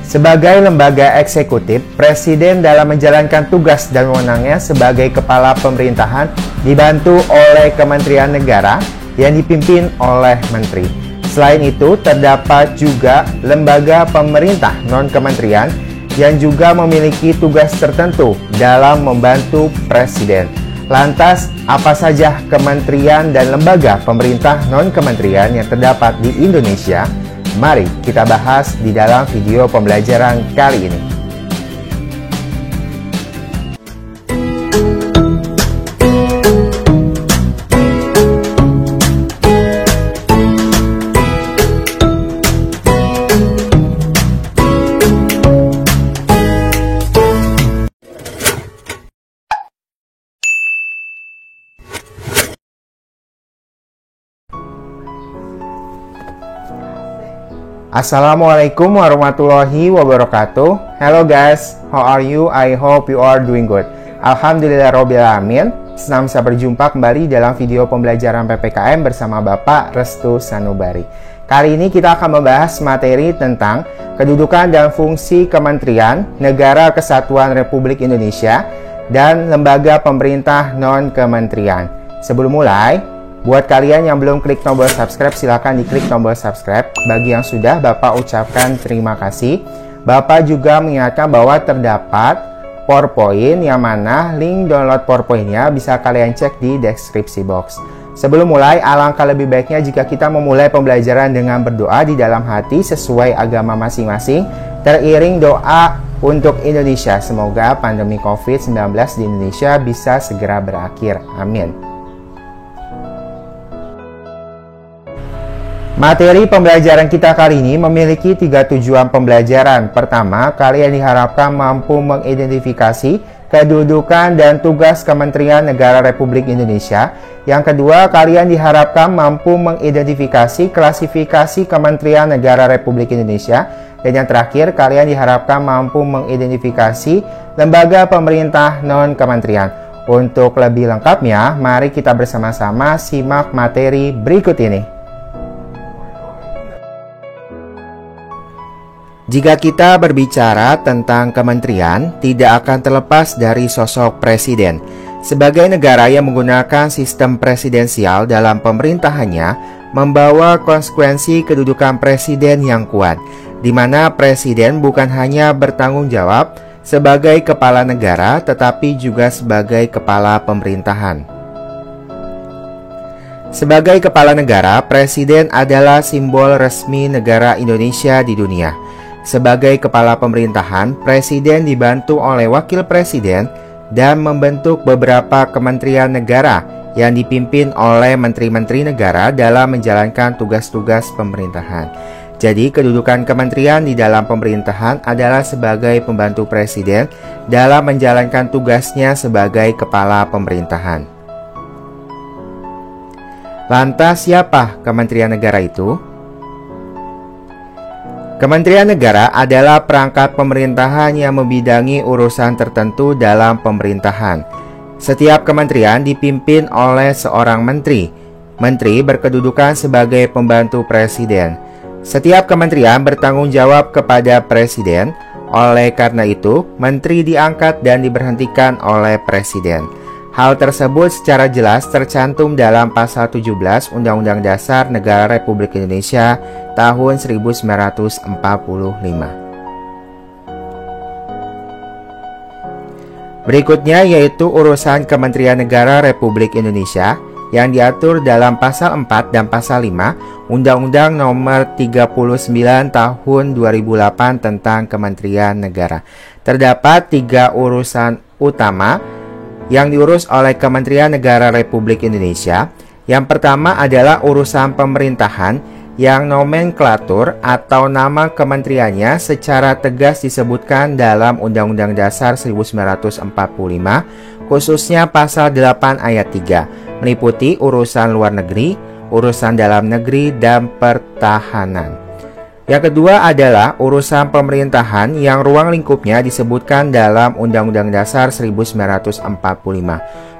Sebagai lembaga eksekutif, Presiden dalam menjalankan tugas dan wewenangnya sebagai kepala pemerintahan dibantu oleh Kementerian Negara yang dipimpin oleh Menteri. Selain itu, terdapat juga lembaga pemerintah non-kementerian yang juga memiliki tugas tertentu dalam membantu Presiden. Lantas, apa saja kementerian dan lembaga pemerintah non-kementerian yang terdapat di Indonesia? Mari kita bahas di dalam video pembelajaran kali ini. Assalamualaikum warahmatullahi wabarakatuh. Hello guys, how are you? I hope you are doing good. Alhamdulillahirobbilalamin. Senang bisa berjumpa kembali dalam video pembelajaran PPKM bersama Bapak Restu Sanubari. Kali ini kita akan membahas materi tentang kedudukan dan fungsi Kementerian Negara Kesatuan Republik Indonesia dan lembaga pemerintah non-kementerian. Sebelum mulai, buat kalian yang belum klik tombol subscribe, silahkan diklik tombol subscribe. Bagi yang sudah, Bapak ucapkan terima kasih. Bapak juga mengingatkan bahwa terdapat PowerPoint yang mana link download PowerPoint-nya bisa kalian cek di deskripsi box. Sebelum mulai, alangkah lebih baiknya jika kita memulai pembelajaran dengan berdoa di dalam hati sesuai agama masing-masing, teriring doa untuk Indonesia. Semoga pandemi COVID-19 di Indonesia bisa segera berakhir. Amin. Materi pembelajaran kita kali ini memiliki 3 tujuan pembelajaran. Pertama, kalian diharapkan mampu mengidentifikasi kedudukan dan tugas Kementerian Negara Republik Indonesia. Yang kedua, kalian diharapkan mampu mengidentifikasi klasifikasi Kementerian Negara Republik Indonesia. Dan yang terakhir, kalian diharapkan mampu mengidentifikasi lembaga pemerintah non-kementerian. Untuk lebih lengkapnya, mari kita bersama-sama simak materi berikut ini. Jika kita berbicara tentang kementerian, tidak akan terlepas dari sosok presiden. Sebagai negara yang menggunakan sistem presidensial dalam pemerintahannya, membawa konsekuensi kedudukan presiden yang kuat, di mana presiden bukan hanya bertanggung jawab sebagai kepala negara, tetapi juga sebagai kepala pemerintahan. Sebagai kepala negara, presiden adalah simbol resmi negara Indonesia di dunia. Sebagai kepala pemerintahan, presiden dibantu oleh wakil presiden dan membentuk beberapa kementerian negara yang dipimpin oleh menteri-menteri negara dalam menjalankan tugas-tugas pemerintahan. Jadi, kedudukan kementerian di dalam pemerintahan adalah sebagai pembantu presiden dalam menjalankan tugasnya sebagai kepala pemerintahan. Lantas, siapa kementerian negara itu? Kementerian Negara adalah perangkat pemerintahan yang membidangi urusan tertentu dalam pemerintahan. Setiap kementerian dipimpin oleh seorang menteri. Menteri berkedudukan sebagai pembantu presiden. Setiap kementerian bertanggung jawab kepada presiden. Oleh karena itu, menteri diangkat dan diberhentikan oleh presiden. Hal tersebut secara jelas tercantum dalam pasal 17 Undang-Undang Dasar Negara Republik Indonesia tahun 1945. Berikutnya yaitu urusan Kementerian Negara Republik Indonesia yang diatur dalam pasal 4 dan pasal 5 Undang-Undang Nomor 39 Tahun 2008 tentang Kementerian Negara. Terdapat 3 urusan utama yang diurus oleh Kementerian Negara Republik Indonesia. Yang pertama adalah urusan pemerintahan yang nomenklatur atau nama kementeriannya secara tegas disebutkan dalam Undang-Undang Dasar 1945, khususnya pasal 8 ayat 3, meliputi urusan luar negeri, urusan dalam negeri, dan pertahanan. Yang kedua adalah urusan pemerintahan yang ruang lingkupnya disebutkan dalam Undang-Undang Dasar 1945.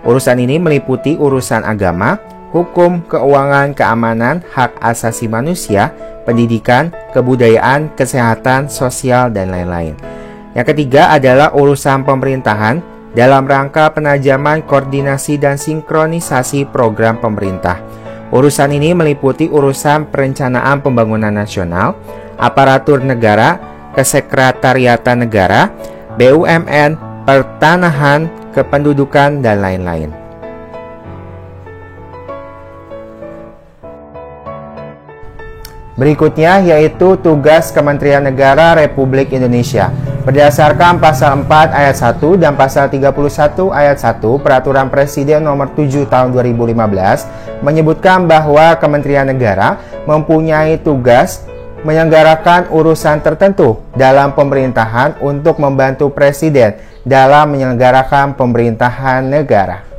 Urusan ini meliputi urusan agama, hukum, keuangan, keamanan, hak asasi manusia, pendidikan, kebudayaan, kesehatan, sosial, dan lain-lain. Yang ketiga adalah urusan pemerintahan dalam rangka penajaman koordinasi dan sinkronisasi program pemerintah. Urusan ini meliputi urusan perencanaan pembangunan nasional, aparatur negara, kesekretariatan negara, BUMN, pertanahan, kependudukan, dan lain-lain. Berikutnya yaitu tugas Kementerian Negara Republik Indonesia. Berdasarkan pasal 4 ayat 1 dan pasal 31 ayat 1 Peraturan Presiden nomor 7 tahun 2015 menyebutkan bahwa Kementerian Negara mempunyai tugas menyelenggarakan urusan tertentu dalam pemerintahan untuk membantu Presiden dalam menyelenggarakan pemerintahan negara.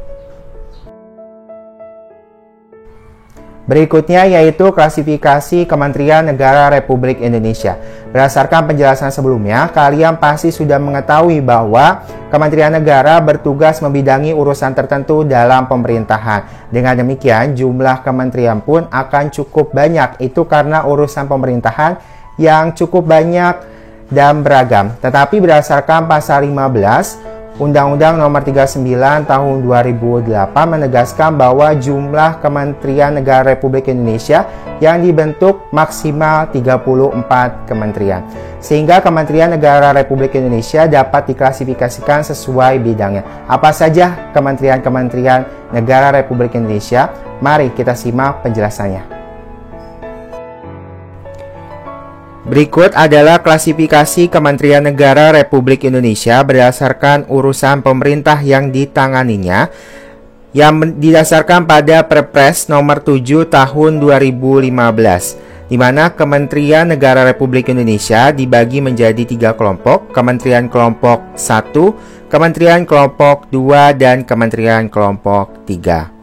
Berikutnya yaitu klasifikasi Kementerian Negara Republik Indonesia. Berdasarkan penjelasan sebelumnya, kalian pasti sudah mengetahui bahwa Kementerian Negara bertugas membidangi urusan tertentu dalam pemerintahan. Dengan demikian, jumlah kementerian pun akan cukup banyak. Itu karena urusan pemerintahan yang cukup banyak dan beragam. Tetapi berdasarkan pasal 15 Undang-Undang Nomor 39 Tahun 2008 menegaskan bahwa jumlah Kementerian Negara Republik Indonesia yang dibentuk maksimal 34 kementerian. Sehingga Kementerian Negara Republik Indonesia dapat diklasifikasikan sesuai bidangnya. Apa saja kementerian-kementerian Negara Republik Indonesia? Mari kita simak penjelasannya. Berikut adalah klasifikasi Kementerian Negara Republik Indonesia berdasarkan urusan pemerintah yang ditanganinya yang didasarkan pada Perpres nomor 7 tahun 2015, di mana Kementerian Negara Republik Indonesia dibagi menjadi 3 kelompok, Kementerian Kelompok 1, Kementerian Kelompok 2, dan Kementerian Kelompok 3.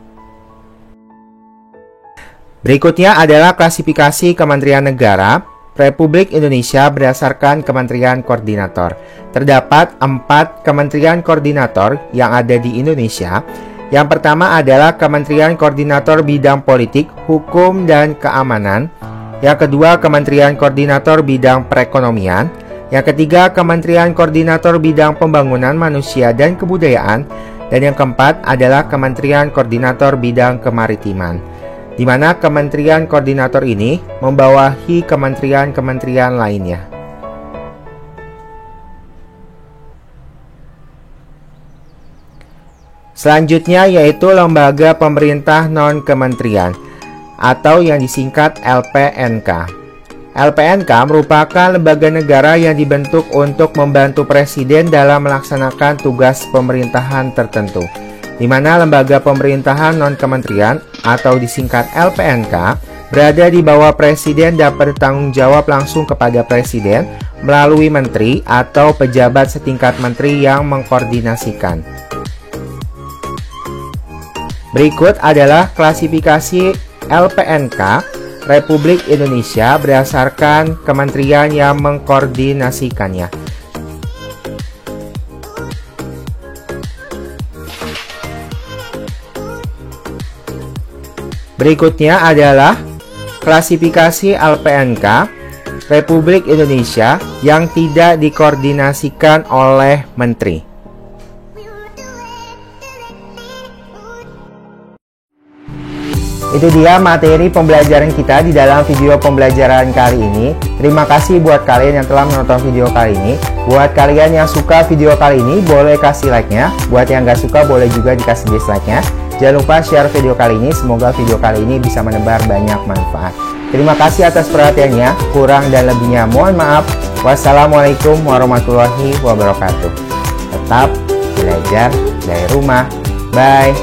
Berikutnya adalah klasifikasi Kementerian Negara Republik Indonesia berdasarkan Kementerian Koordinator. Terdapat 4 Kementerian Koordinator yang ada di Indonesia. Yang pertama adalah Kementerian Koordinator Bidang Politik, Hukum, dan Keamanan. Yang kedua, Kementerian Koordinator Bidang Perekonomian. Yang ketiga, Kementerian Koordinator Bidang Pembangunan Manusia dan Kebudayaan. Dan yang keempat adalah Kementerian Koordinator Bidang Kemaritiman, di mana kementerian koordinator ini membawahi kementerian-kementerian lainnya. Selanjutnya yaitu lembaga pemerintah non-kementerian atau yang disingkat LPNK. LPNK merupakan lembaga negara yang dibentuk untuk membantu presiden dalam melaksanakan tugas pemerintahan tertentu, di mana lembaga pemerintahan non-kementerian atau disingkat LPNK berada di bawah presiden dan bertanggung jawab langsung kepada presiden melalui menteri atau pejabat setingkat menteri yang mengkoordinasikan. Berikut adalah klasifikasi LPNK Republik Indonesia berdasarkan kementerian yang mengkoordinasikannya. Berikutnya adalah klasifikasi LPNK Republik Indonesia yang tidak dikoordinasikan oleh menteri. Itu dia materi pembelajaran kita di dalam video pembelajaran kali ini. Terima kasih buat kalian yang telah menonton video kali ini. Buat kalian yang suka video kali ini, boleh kasih like-nya. Buat yang gak suka, boleh juga dikasih dislike-nya. Jangan lupa share video kali ini. Semoga video kali ini bisa menebar banyak manfaat. Terima kasih atas perhatiannya. Kurang dan lebihnya mohon maaf. Wassalamualaikum warahmatullahi wabarakatuh. Tetap belajar dari rumah. Bye.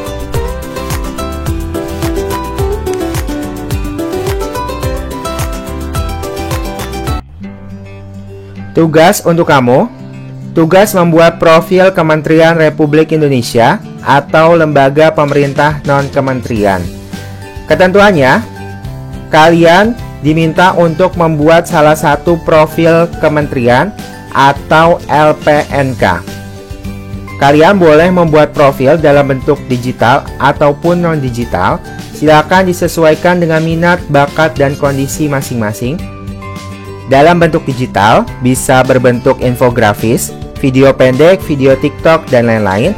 Tugas untuk kamu. Tugas membuat profil Kementerian Republik Indonesia atau lembaga pemerintah non-kementerian. Ketentuannya, kalian diminta untuk membuat salah satu profil kementerian atau LPNK. Kalian boleh membuat profil dalam bentuk digital ataupun non-digital. Silakan disesuaikan dengan minat, bakat, dan kondisi masing-masing. Dalam bentuk digital, bisa berbentuk infografis, video pendek, video TikTok, dan lain-lain.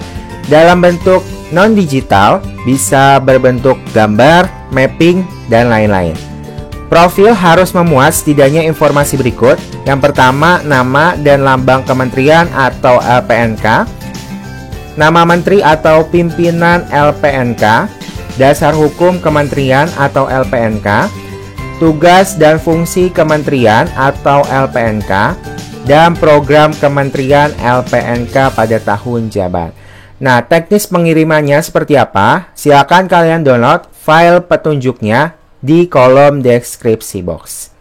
Dalam bentuk non-digital, bisa berbentuk gambar, mapping, dan lain-lain. Profil harus memuat setidaknya informasi berikut. Yang pertama, nama dan lambang kementerian atau LPNK, nama menteri atau pimpinan LPNK, dasar hukum kementerian atau LPNK, tugas dan fungsi kementerian atau LPNK, dan program kementerian LPNK pada tahun jabat. Nah, teknis pengirimannya seperti apa? Silakan kalian download file petunjuknya di kolom deskripsi box.